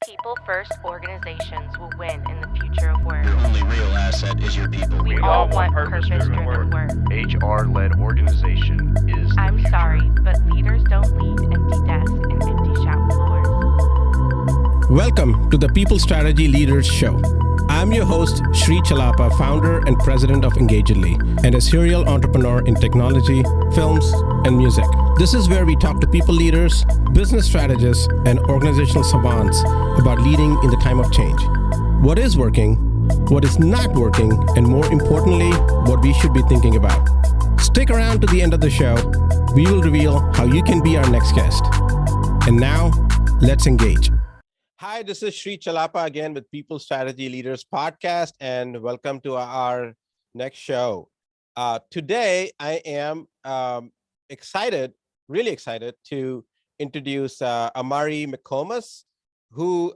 People first organizations will win in the future of work. Your only real asset is your people. We all want purpose-driven work. HR-led organization is the I'm future. sorry, but leaders don't lead empty desks and empty shop floors. Welcome to the People Strategy Leaders Show. I'm your host, Sri Chalapa, founder and president of Engagedly, and a serial entrepreneur in technology, films, and music. This is where we talk to people leaders, business strategists, and organizational savants about leading in the time of change. What is working, what is not working, and more importantly, what we should be thinking about. Stick around to the end of the show. We will reveal how you can be our next guest. And now, let's engage. Hi, this is Sri Chalapa again with People Strategy Leaders Podcast, and welcome to our next show. Today, I am really excited to introduce Amari McComas, who,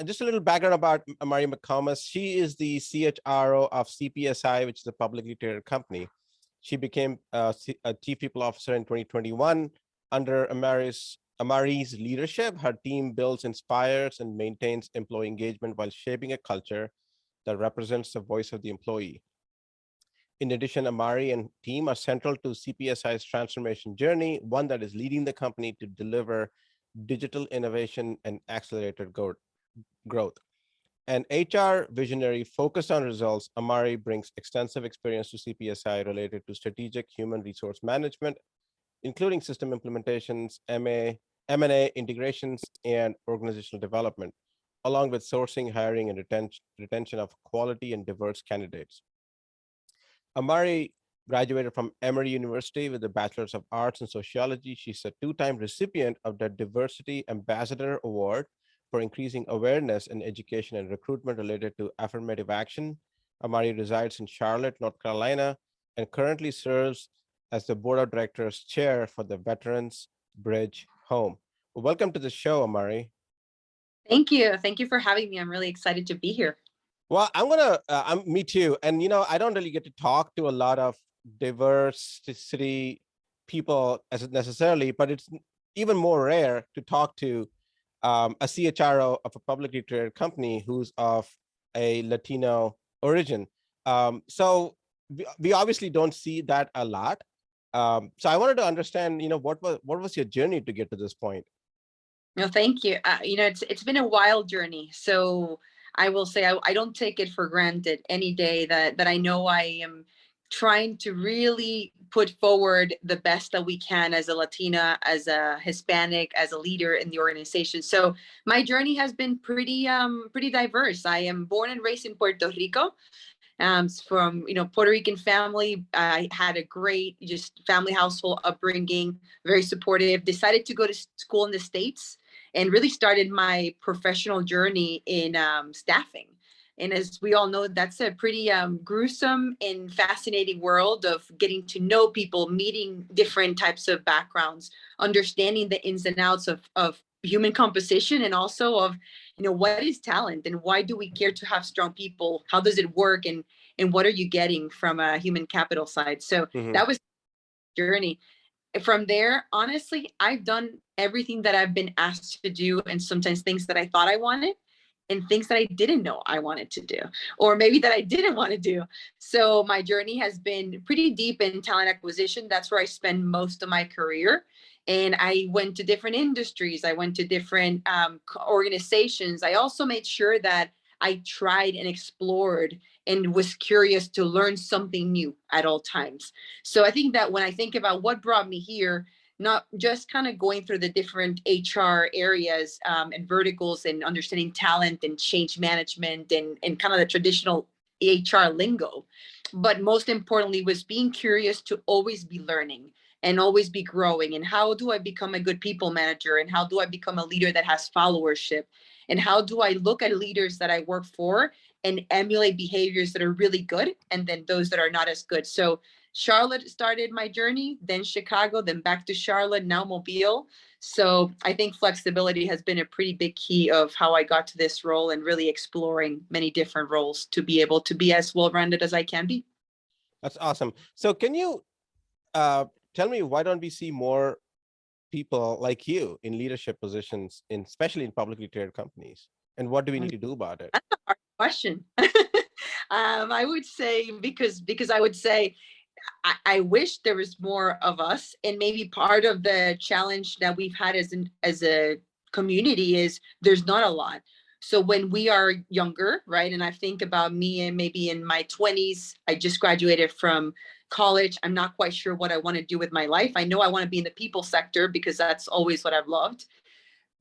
just a little background about Amari McComas. She is the CHRO of CPSI, which is a publicly traded company. She became a Chief People Officer in 2021 under Amari's leadership. Her team builds, inspires, and maintains employee engagement while shaping a culture that represents the voice of the employee. In addition, Amari and team are central to CPSI's transformation journey, one that is leading the company to deliver digital innovation and accelerated growth. An HR visionary focused on results, Amari brings extensive experience to CPSI related to strategic human resource management, including system implementations, M&A integrations, and organizational development, along with sourcing, hiring, and retention of quality and diverse candidates. Amari graduated from Emory University with a Bachelor's of Arts in Sociology. She's a two-time recipient of the Diversity Ambassador Award for increasing awareness in education and recruitment related to affirmative action. Amari resides in Charlotte, North Carolina, and currently serves as the Board of Directors Chair for the Veterans Bridge Home. Welcome to the show, Amari. Thank you. Thank you for having me. I'm really excited to be here. Well, me too. And, I don't really get to talk to a lot of diversity people as necessarily, but it's even more rare to talk to a CHRO of a publicly traded company who's of a Latino origin. So we obviously don't see that a lot. So I wanted to understand, what was your journey to get to this point? No, thank you. It's been a wild journey. So I will say I don't take it for granted any day that I know I am trying to really put forward the best that we can as a Latina, as a Hispanic, as a leader in the organization. So my journey has been pretty diverse. I am born and raised in Puerto Rico. From Puerto Rican family. I had a great just family household upbringing, very supportive. Decided to go to school in the States and really started my professional journey in staffing. And as we all know, that's a pretty gruesome and fascinating world of getting to know people, meeting different types of backgrounds, understanding the ins and outs of human composition, and also of what is talent and why do we care to have strong people? How does it work? And what are you getting from a human capital side? So that was the journey. From there, honestly, I've done everything that I've been asked to do, and sometimes things that I thought I wanted and things that I didn't know I wanted to do, or maybe that I didn't want to do. So my journey has been pretty deep in talent acquisition. That's where I spend most of my career. And I went to different industries. I went to different organizations. I also made sure that I tried and explored and was curious to learn something new at all times. So I think that when I think about what brought me here, not just kind of going through the different HR areas and verticals and understanding talent and change management and kind of the traditional HR lingo, but most importantly was being curious to always be learning and always be growing. And how do I become a good people manager? And how do I become a leader that has followership? And how do I look at leaders that I work for and emulate behaviors that are really good and then those that are not as good? So Charlotte started my journey, then Chicago, then back to Charlotte, now Mobile. So I think flexibility has been a pretty big key of how I got to this role and really exploring many different roles to be able to be as well-rounded as I can be. That's awesome. So can you tell me, why don't we see more people like you in leadership positions, especially in publicly traded companies? And what do we need to do about it? That's a hard question. I would say because I would say I wish there was more of us, and maybe part of the challenge that we've had as a community is there's not a lot. So when we are younger, right, and I think about me and maybe in my 20s, I just graduated from college. I'm not quite sure what I want to do with my life. I know I want to be in the people sector because that's always what I've loved,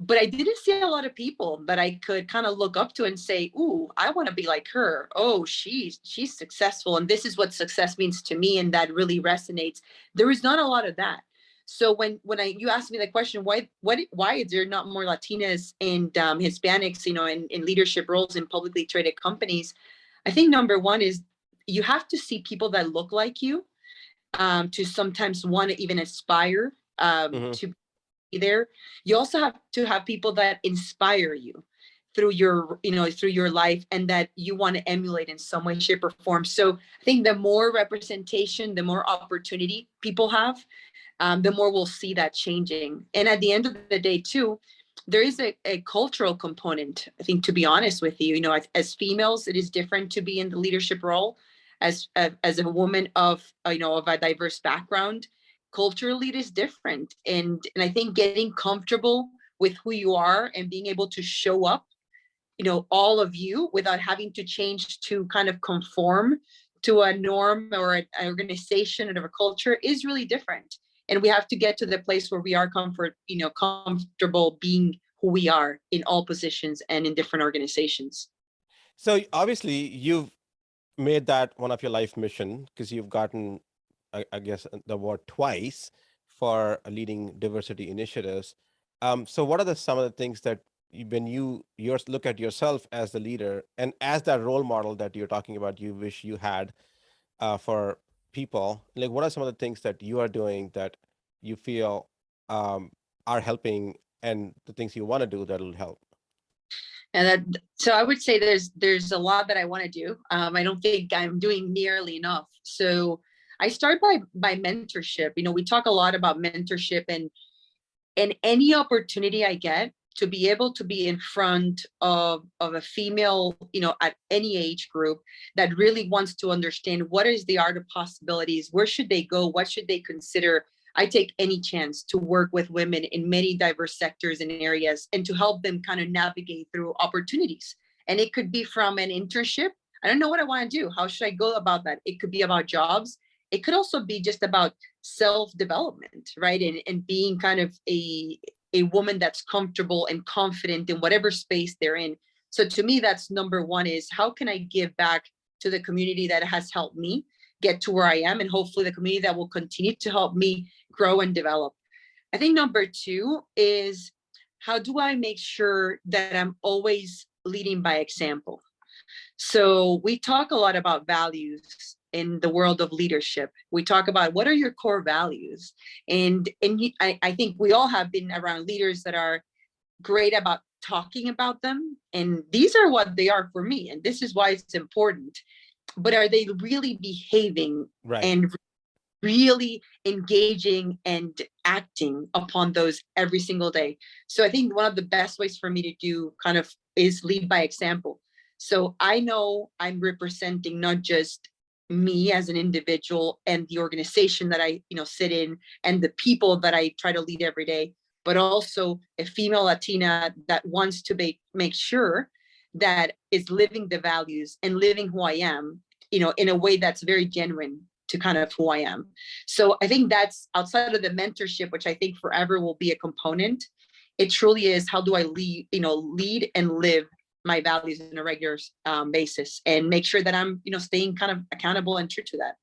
but I didn't see a lot of people that I could kind of look up to and say, "Ooh, I want to be like her. Oh, she's successful, and this is what success means to me," and that really resonates. There is not a lot of that. So when you asked me the question, why is there not more Latinas and Hispanics, in leadership roles in publicly traded companies? I think number one is you have to see people that look like you to sometimes want to even aspire to there. You also have to have people that inspire you through your life, and that you want to emulate in some way, shape, or form. So I think the more representation, the more opportunity people have, the more we'll see that changing. And at the end of the day too, there is a cultural component. I think, to be honest with you, as females, it is different to be in the leadership role. As a woman of of a diverse background, culturally it is different. And I think getting comfortable with who you are and being able to show up, all of you, without having to change to kind of conform to a norm or an organization or a culture is really different. And we have to get to the place where we are comfortable being who we are in all positions and in different organizations. So obviously, you've made that one of your life mission because you've gotten, I guess, the award twice for leading diversity initiatives. So what are some of the things that when you look at yourself as the leader and as that role model that you're talking about, you wish you had for people, like what are some of the things that you are doing that you feel are helping, and the things you want to do that will help? So I would say there's a lot that I want to do. I don't think I'm doing nearly enough. So I start by mentorship. We talk a lot about mentorship, and any opportunity I get to be able to be in front of a female, at any age group that really wants to understand what is the art of possibilities, where should they go, what should they consider. I take any chance to work with women in many diverse sectors and areas and to help them kind of navigate through opportunities. And it could be from an internship. I don't know what I want to do. How should I go about that? It could be about jobs. It could also be just about self-development, right? And being kind of a woman that's comfortable and confident in whatever space they're in. So to me, that's number one, is how can I give back to the community that has helped me get to where I am, and hopefully the community that will continue to help me grow and develop. I think number two is, how do I make sure that I'm always leading by example? So we talk a lot about values in the world of leadership. We talk about what are your core values, and I think we all have been around leaders that are great about talking about them, and these are what they are for me, and this is why it's important. But are they really behaving Right. and really engaging and acting upon those every single day? So I think one of the best ways for me to do kind of is lead by example. So I know I'm representing not just me as an individual and the organization that I sit in and the people that I try to lead every day, but also a female Latina that wants to make sure that is living the values and living who I am, in a way that's very genuine to kind of who I am. So I think that's outside of the mentorship, which I think forever will be a component. It truly is, how do I lead and live my values on a regular basis, and make sure that I'm, staying kind of accountable and true to that.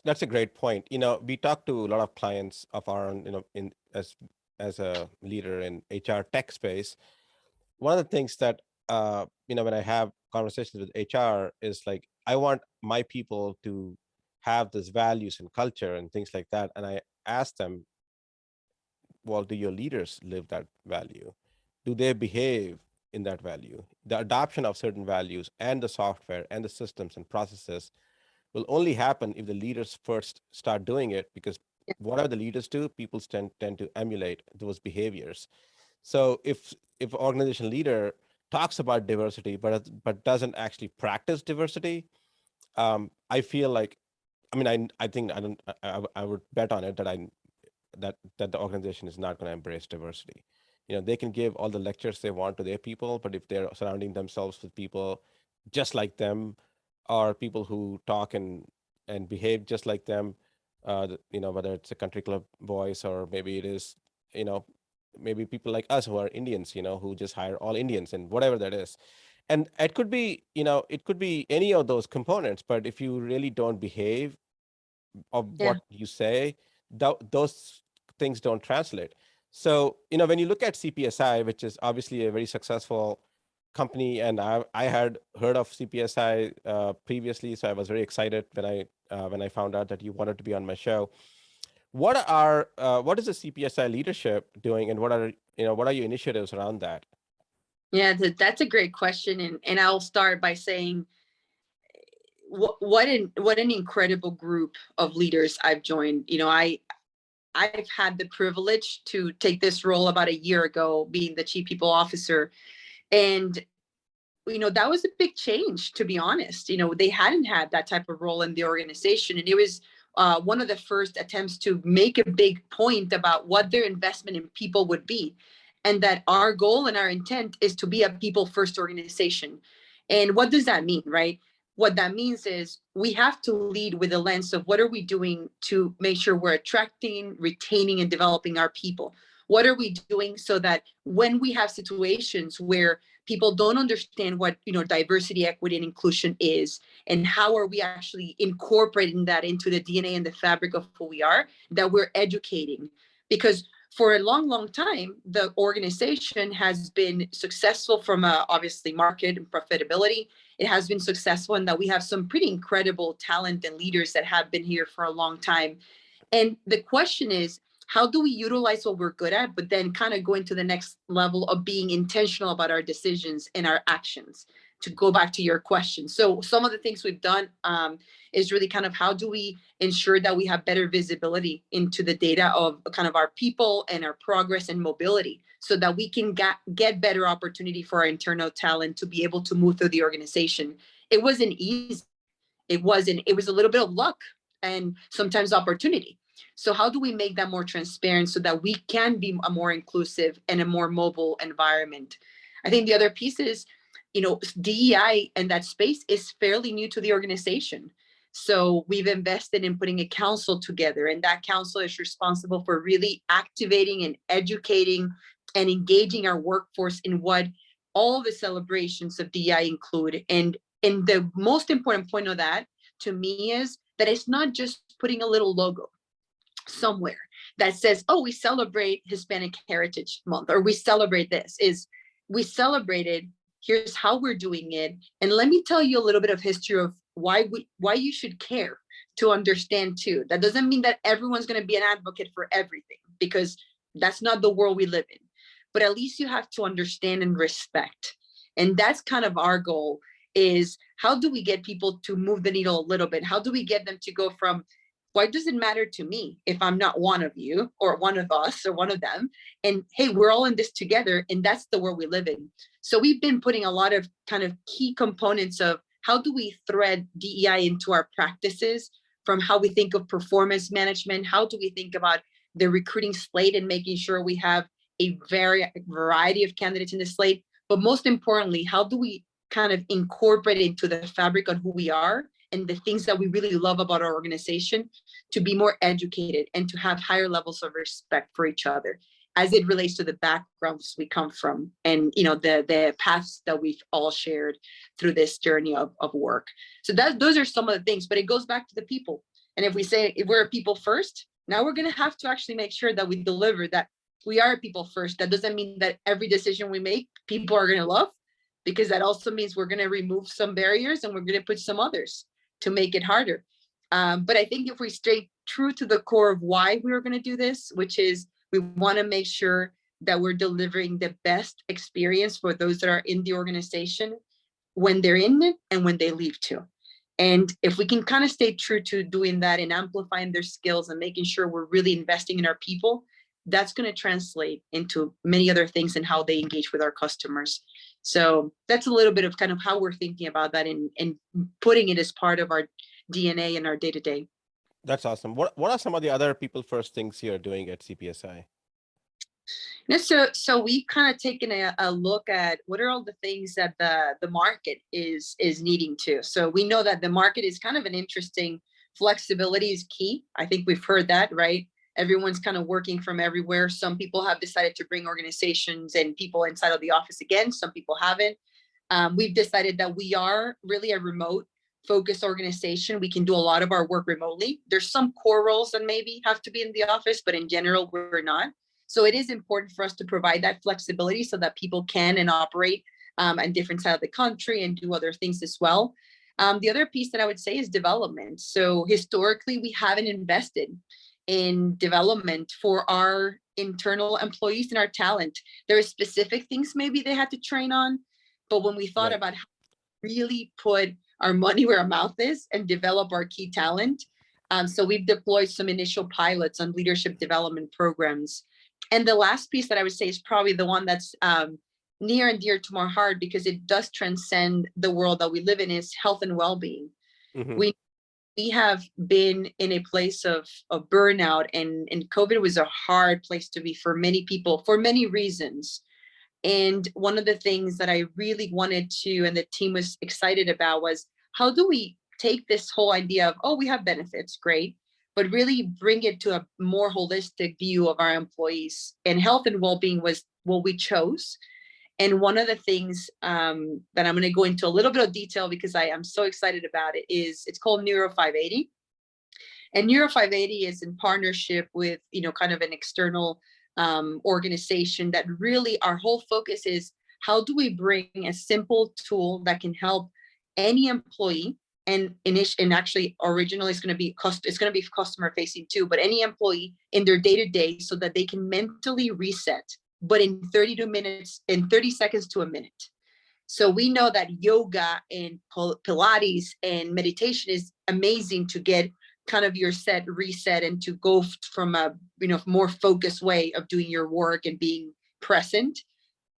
That's a great point. We talk to a lot of clients of our own, as a leader in HR tech space. One of the things that when I have conversations with HR is like, I want my people to have these values and culture and things like that. And I ask them, well, do your leaders live that value? Do they behave in that value? The adoption of certain values and the software and the systems and processes will only happen if the leaders first start doing it, because whatever the leaders do, people tend to emulate those behaviors. So if organization leader talks about diversity but doesn't actually practice diversity, I feel like, I mean, I think I don't I would bet on it that that the organization is not going to embrace diversity. They can give all the lectures they want to their people, but if they're surrounding themselves with people just like them, or people who talk and behave just like them, whether it's a country club voice, or maybe it is, you know, maybe people like us who are Indians, who just hire all Indians and whatever that is. And it could be, it could be any of those components, but if you really don't behave of Yeah. what you say, those things don't translate. So, when you look at CPSI, which is obviously a very successful company, and I had heard of CPSI previously, so I was very excited when I found out that you wanted to be on my show. What is the CPSI leadership doing, and what are your initiatives around that? Yeah, that's a great question, and I'll start by saying what an incredible group of leaders I've joined. I've had the privilege to take this role about a year ago, being the chief people officer, and that was a big change, to be honest. They hadn't had that type of role in the organization, and it was one of the first attempts to make a big point about what their investment in people would be, and that our goal and our intent is to be a people first organization. And what does that mean, right? What that means is we have to lead with a lens of what are we doing to make sure we're attracting, retaining, and developing our people. What are we doing so that when we have situations where people don't understand what diversity, equity, and inclusion is, and how are we actually incorporating that into the DNA and the fabric of who we are, that we're educating? Because for a long time, the organization has been successful from obviously market and profitability. It has been successful in that we have some pretty incredible talent and leaders that have been here for a long time. And the question is, how do we utilize what we're good at, but then kind of go into the next level of being intentional about our decisions and our actions? To go back to your question. So some of the things we've done is really kind of how do we ensure that we have better visibility into the data of kind of our people and our progress and mobility, so that we can get better opportunity for our internal talent to be able to move through the organization. It wasn't easy. It wasn't. It was a little bit of luck and sometimes opportunity. So how do we make that more transparent so that we can be a more inclusive and a more mobile environment? I think the other piece is, DEI and that space is fairly new to the organization. So we've invested in putting a council together, and that council is responsible for really activating and educating and engaging our workforce in what all the celebrations of DEI include. And the most important point of that to me is that it's not just putting a little logo somewhere that says, oh, we celebrate Hispanic Heritage Month, or we celebrate this. Is we celebrated, here's how we're doing it. And let me tell you a little bit of history of why you should care, to understand too. That doesn't mean that everyone's going to be an advocate for everything, because that's not the world we live in. But at least you have to understand and respect. And that's kind of our goal, is how do we get people to move the needle a little bit? How do we get them to go from, why does it matter to me if I'm not one of you or one of us or one of them? And hey, we're all in this together, and that's the world we live in. So we've been putting a lot of kind of key components of how do we thread DEI into our practices, from how we think of performance management, how do we think about the recruiting slate and making sure we have a variety of candidates in the slate. But most importantly, how do we kind of incorporate it into the fabric on who we are and the things that we really love about our organization, to be more educated and to have higher levels of respect for each other as it relates to the backgrounds we come from, and the paths that we've all shared through this journey of work. So those are some of the things, but it goes back to the people. And if we say, if we're a people first, now we're going to have to actually make sure that we deliver that we are people first. That doesn't mean that every decision we make, people are going to love, because that also means we're going to remove some barriers and we're going to put some others to make it harder. But I think if we stay true to the core of why we were going to do this, which is we want to make sure that we're delivering the best experience for those that are in the organization when they're in it and when they leave too. And if we can kind of stay true to doing that and amplifying their skills and making sure we're really investing in our people, that's going to translate into many other things and how they engage with our customers. So that's a little bit of kind of how we're thinking about that and putting it as part of our DNA and our day-to-day. That's awesome. What are some of the other people first things you're doing at CPSI? So we've kind of taken a look at what are all the things that the market is needing to. So we know that the market is kind of an interesting, flexibility is key. I think we've heard that, right? Everyone's kind of working from everywhere. Some people have decided to bring organizations and people inside of the office again. Some people haven't. We've decided that we are really a remote focused organization. We can do a lot of our work remotely. There's some core roles that maybe have to be in the office, but in general, we're not. So it is important for us to provide that flexibility so that people can and operate on different sides of the country and do other things as well. The other piece that I would say is development. So historically, we haven't invested in development for our internal employees and our talent. There are specific things maybe they had to train on, but when we thought about how to really put our money where our mouth is and develop our key talent, so we've deployed some initial pilots on leadership development programs. And the last piece that I would say is probably the one that's near and dear to my heart because it does transcend the world that we live in is health and well-being. Mm-hmm. We have been in a place of burnout, and COVID was a hard place to be for many people for many reasons. And one of the things that I really wanted to, and the team was excited about, was how do we take this whole idea of, oh, we have benefits, great, but really bring it to a more holistic view of our employees. And health and well-being was what we chose. And one of the things that I'm going to go into a little bit of detail because I am so excited about it is it's called Neuro 580. And Neuro 580 is in partnership with, kind of an external organization that really our whole focus is how do we bring a simple tool that can help any employee and actually originally it's going to be customer facing too, but any employee in their day-to-day so that they can mentally reset, but in 30 seconds to a minute. So we know that yoga and Pilates and meditation is amazing to get kind of your reset and to go from a more focused way of doing your work and being present.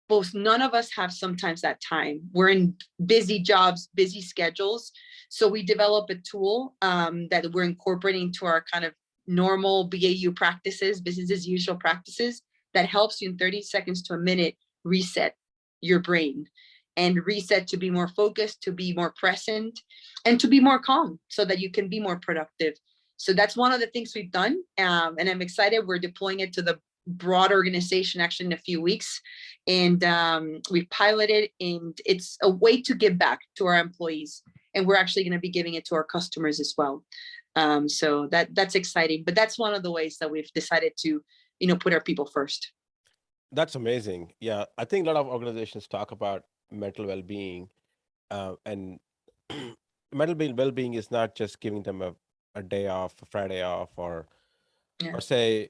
But none of us have sometimes that time. We're in busy jobs, busy schedules. So we develop a tool that we're incorporating to our kind of normal BAU practices, business as usual practices, that helps you in 30 seconds to a minute reset your brain and reset to be more focused, to be more present, and to be more calm so that you can be more productive. So that's one of the things we've done. And I'm excited. We're deploying it to the broad organization actually in a few weeks. And we piloted, and it's a way to give back to our employees. And we're actually going to be giving it to our customers as well. So that's exciting. But that's one of the ways that we've decided to, put our people first. That's amazing. Yeah, I think a lot of organizations talk about mental well-being, and mental well-being is not just giving them a day off, a Friday off, or say,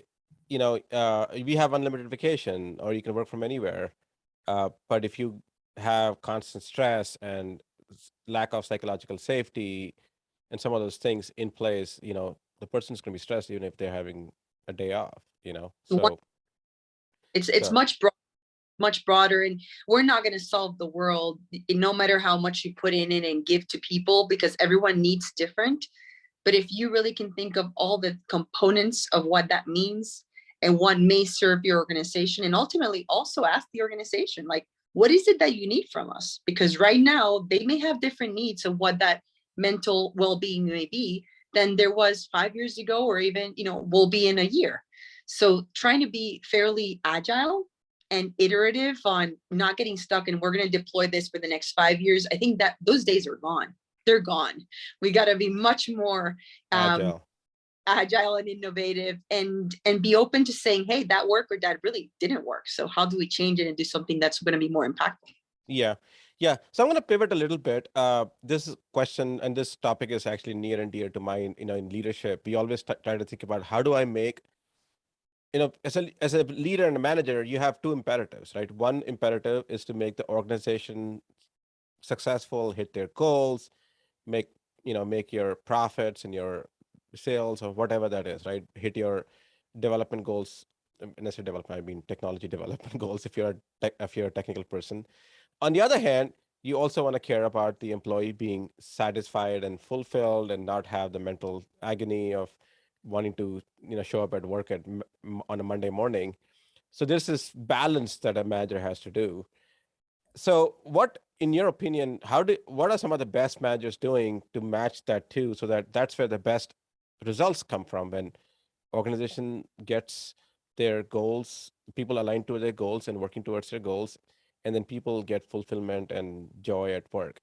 we have unlimited vacation, or you can work from anywhere. But if you have constant stress and lack of psychological safety and some of those things in place, the person's going to be stressed even if they're having a day off. So it's much broader, and we're not going to solve the world no matter how much you put in it and give to people, because everyone needs different. But if you really can think of all the components of what that means and what may serve your organization, and ultimately also ask the organization, like, what is it that you need from us? Because right now they may have different needs of what that mental well-being may be than there was 5 years ago, or even, will be in a year. So trying to be fairly agile and iterative on not getting stuck and we're going to deploy this for the next 5 years. I think that those days are gone. They're gone. We got to be much more agile and innovative, and be open to saying, hey, that worked or that really didn't work. So how do we change it and do something that's going to be more impactful? Yeah. So I'm going to pivot a little bit. This question and this topic is actually near and dear to mine. In leadership, we always try to think about how do I make, as a leader and a manager, you have two imperatives, right? One imperative is to make the organization successful, hit their goals, make make your profits and your sales or whatever that is, right? Hit your development goals. When I say development, I mean technology development goals if you're a technical person. On the other hand, you also want to care about the employee being satisfied and fulfilled and not have the mental agony of wanting to show up at work on a Monday morning. So there's this balance that a manager has to do. So what, in your opinion, what are some of the best managers doing to match that too, so that that's where the best results come from, when organization gets their goals, people aligned to their goals and working towards their goals, and then people get fulfillment and joy at work?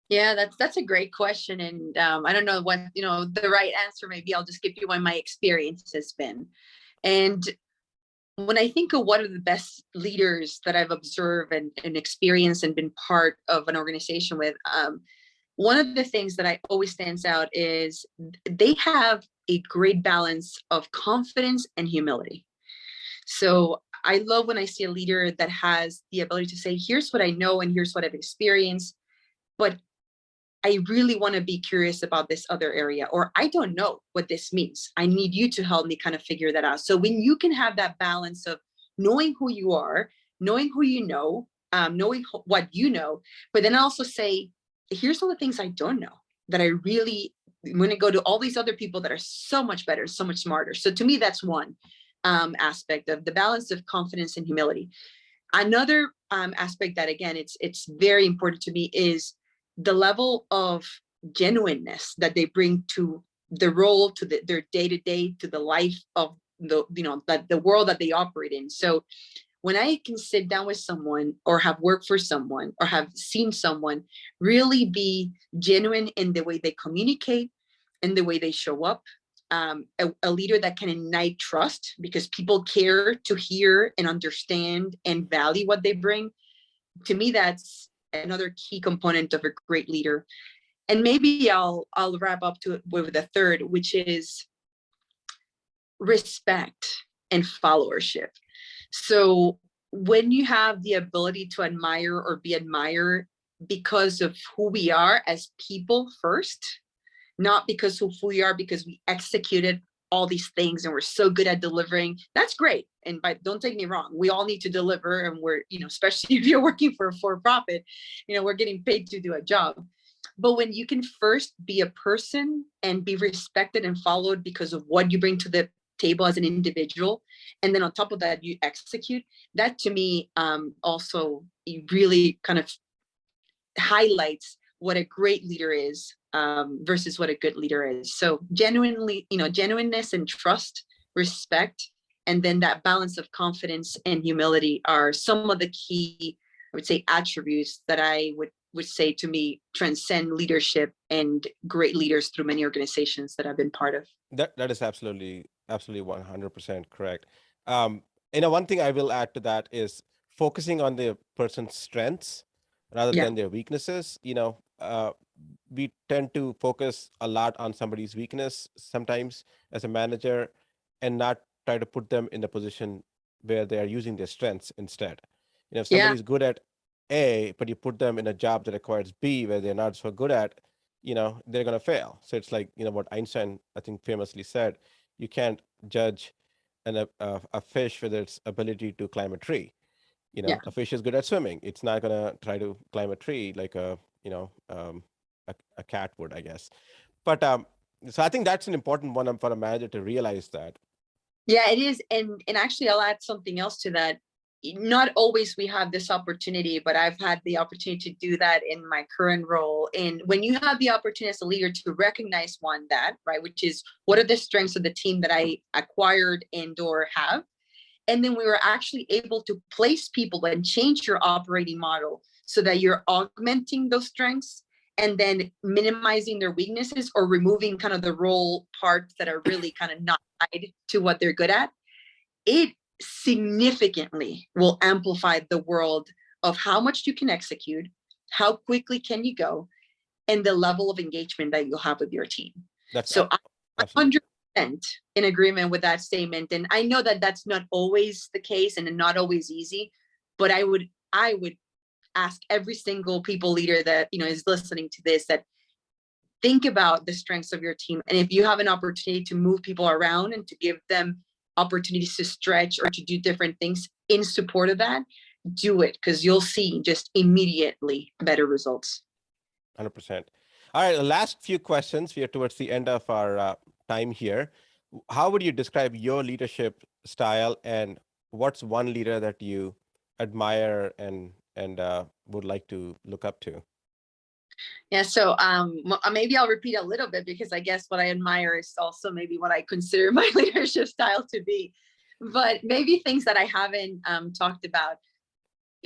Yeah, that's a great question, and I don't know what the right answer may be. I'll just give you what my experience has been. And when I think of what are the best leaders that I've observed and experienced and been part of an organization with, one of the things that I always stands out is they have a great balance of confidence and humility. So I love when I see a leader that has the ability to say, here's what I know and here's what I've experienced, but I really want to be curious about this other area, or I don't know what this means. I need you to help me kind of figure that out. So when you can have that balance of knowing who you are, knowing who you know, knowing what you know, but then also say, here's all the things I don't know that I really want to go to all these other people that are so much better, so much smarter. So to me, that's one aspect of the balance of confidence and humility. Another aspect that, again, it's very important to me is the level of genuineness that they bring to the role, to their day-to-day, to the life of the world that they operate in. So when I can sit down with someone or have worked for someone or have seen someone really be genuine in the way they communicate, in the way they show up, a leader that can ignite trust because people care to hear and understand and value what they bring, to me, that's another key component of a great leader. And maybe I'll wrap up with a third, which is respect and followership. So when you have the ability to admire or be admired because of who we are as people first, not because of who we are, because we executed all these things and we're so good at delivering, that's great. And don't take me wrong, we all need to deliver, and we're, especially if you're working for a for-profit, we're getting paid to do a job. But when you can first be a person and be respected and followed because of what you bring to the table as an individual, and then on top of that you execute, that to me also really kind of highlights what a great leader is versus what a good leader is. So genuineness and trust, respect, and then that balance of confidence and humility are some of the key, I would say, attributes that I would say to me transcend leadership and great leaders through many organizations that I've been part of. That is absolutely 100% correct. One thing I will add to that is focusing on the person's strengths rather than their weaknesses. We tend to focus a lot on somebody's weakness sometimes as a manager, and not try to put them in a position where they are using their strengths instead. If somebody's good at A, but you put them in a job that requires B where they're not so good at, they're going to fail. So it's like, what Einstein, I think, famously said, you can't judge a fish with its ability to climb a tree. A fish is good at swimming. It's not going to try to climb a tree like a cat would, I guess. But so I think that's an important one for a manager to realize that. Yeah, it is. And actually, I'll add something else to that. Not always we have this opportunity, but I've had the opportunity to do that in my current role. And when you have the opportunity as a leader to recognize that, right, which is what are the strengths of the team that I acquired and or have, and then we were actually able to place people and change your operating model so that you're augmenting those strengths and then minimizing their weaknesses or removing kind of the role parts that are really kind of not tied to what they're good at. It significantly will amplify the world of how much you can execute, how quickly can you go, and the level of engagement that you'll have with your team. So I'm 100% in agreement with that statement. And I know that that's not always the case and not always easy, but I would ask every single people leader that, is listening to this, that think about the strengths of your team. And if you have an opportunity to move people around and to give them opportunities to stretch or to do different things in support of that, do it, because you'll see just immediately better results. 100%. All right, the last few questions. We are towards the end of our time here. How would you describe your leadership style, and what's one leader that you admire and would like to look up to? Yeah, so maybe I'll repeat a little bit, because I guess what I admire is also maybe what I consider my leadership style to be. But maybe things that I haven't talked about.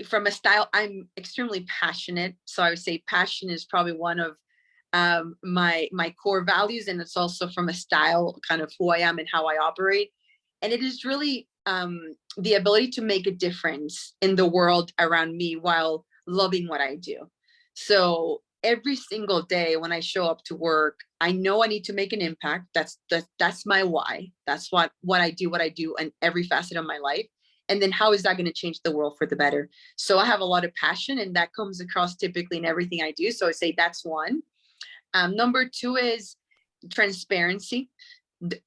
From a style, I'm extremely passionate. So I would say passion is probably one of my core values, and it's also from a style, kind of who I am and how I operate. And it is really the ability to make a difference in the world around me while loving what I do. So every single day when I show up to work, I know I need to make an impact. That's my why. That's what I do in every facet of my life. And then how is that going to change the world for the better? So I have a lot of passion, and that comes across typically in everything I do. So I say that's one. Number two is transparency.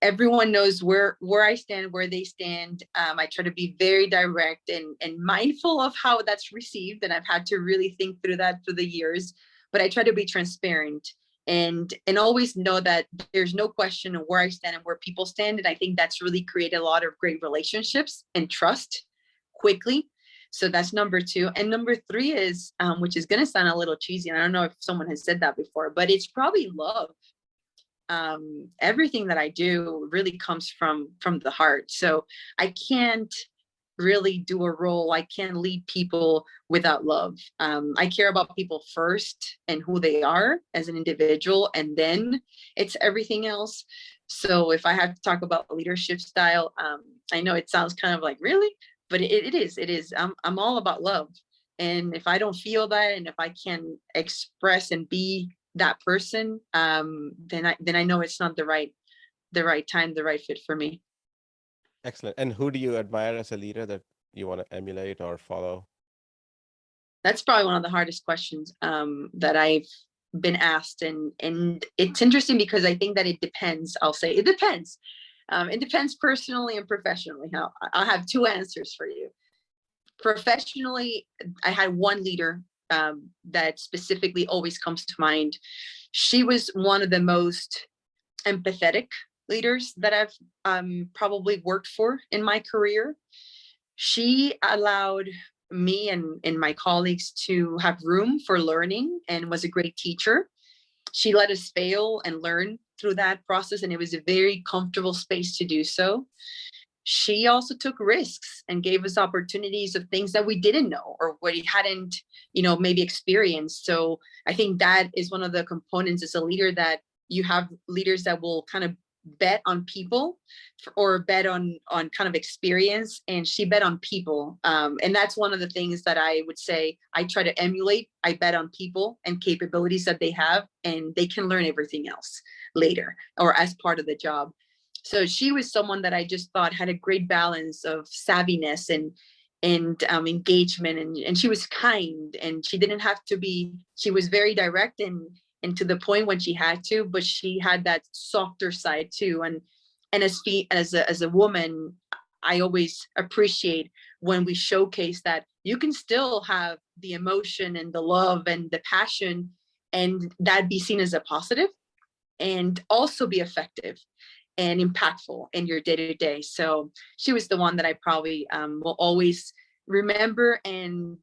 Everyone knows where I stand, where they stand. I try to be very direct and mindful of how that's received. And I've had to really think through that through the years, but I try to be transparent and always know that there's no question of where I stand and where people stand. And I think that's really created a lot of great relationships and trust quickly. So that's number two. And number three is, which is going to sound a little cheesy, and I don't know if someone has said that before, but it's probably love. Everything that I do really comes from the heart. So I can't really do a role, I can't lead people without love. I care about people first and who they are as an individual, and then it's everything else. So if I have to talk about leadership style, I know it sounds kind of like, really, but it is. I'm all about love. And if I don't feel that, and if I can express and be that person, then I know it's not the right time, the right fit for me. Excellent. And who do you admire as a leader that you want to emulate or follow? That's probably one of the hardest questions that I've been asked, and it's interesting because I think that it depends. I'll say it depends. It depends personally and professionally. I'll have two answers for you. Professionally, I had one leader that specifically always comes to mind. She was one of the most empathetic leaders that I've probably worked for in my career. She allowed me and my colleagues to have room for learning and was a great teacher. She let us fail and learn through that process, and it was a very comfortable space to do so. She also took risks and gave us opportunities of things that we didn't know or we hadn't, maybe experienced. So I think that is one of the components as a leader, that you have leaders that will kind of bet on people or bet on kind of experience, and she bet on people. And that's one of the things that I would say I try to emulate. I bet on people and capabilities that they have, and they can learn everything else later or as part of the job. So she was someone that I just thought had a great balance of savviness and engagement, and she was kind, and she didn't have to be, she was very direct and to the point when she had to, but she had that softer side too. And as a woman, I always appreciate when we showcase that you can still have the emotion and the love and the passion, and that be seen as a positive, and also be effective and impactful in your day-to-day. So she was the one that I probably will always remember and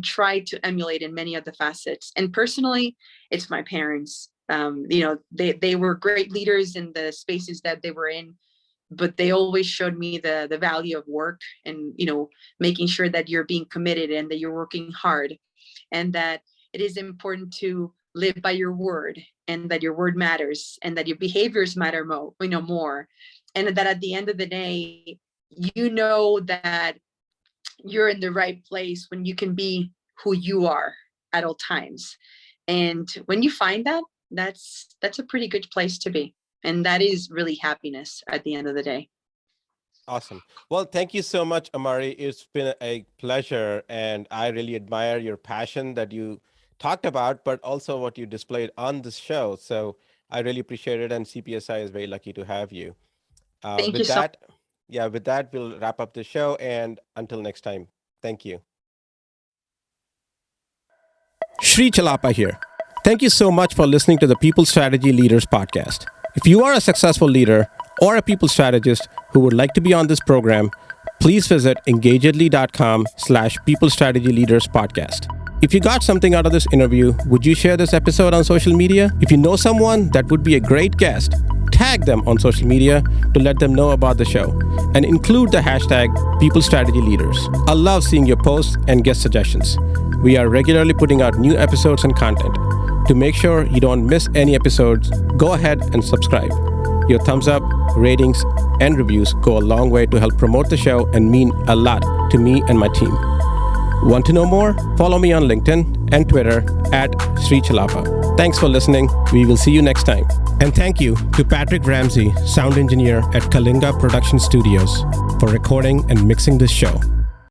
try to emulate in many of the facets. And personally, it's my parents. They were great leaders in the spaces that they were in, but they always showed me the value of work and, making sure that you're being committed and that you're working hard, and that it is important to live by your word, and that your word matters, and that your behaviors matter more. And that at the end of the day, that you're in the right place when you can be who you are at all times. And when you find that, that's a pretty good place to be. And that is really happiness at the end of the day. Awesome. Well, thank you so much, Amari. It's been a pleasure, and I really admire your passion that you talked about, but also what you displayed on this show. So I really appreciate it, and CPSI is very lucky to have you. Thank you With so that, yeah, with that, we'll wrap up the show, and until next time, thank you. Sri Chalapa here. Thank you so much for listening to the People Strategy Leaders podcast. If you are a successful leader or a people strategist who would like to be on this program, please visit engagedly.com/People Strategy Leaders podcast. If you got something out of this interview, would you share this episode on social media? If you know someone that would be a great guest, tag them on social media to let them know about the show and include the hashtag People Strategy Leaders. I love seeing your posts and guest suggestions. We are regularly putting out new episodes and content. To make sure you don't miss any episodes, go ahead and subscribe. Your thumbs up, ratings, and reviews go a long way to help promote the show and mean a lot to me and my team. Want to know more? Follow me on LinkedIn and Twitter @Sri Chalapa. Thanks for listening. We will see you next time. And thank you to Patrick Ramsey, sound engineer at Kalinga Production Studios, for recording and mixing this show.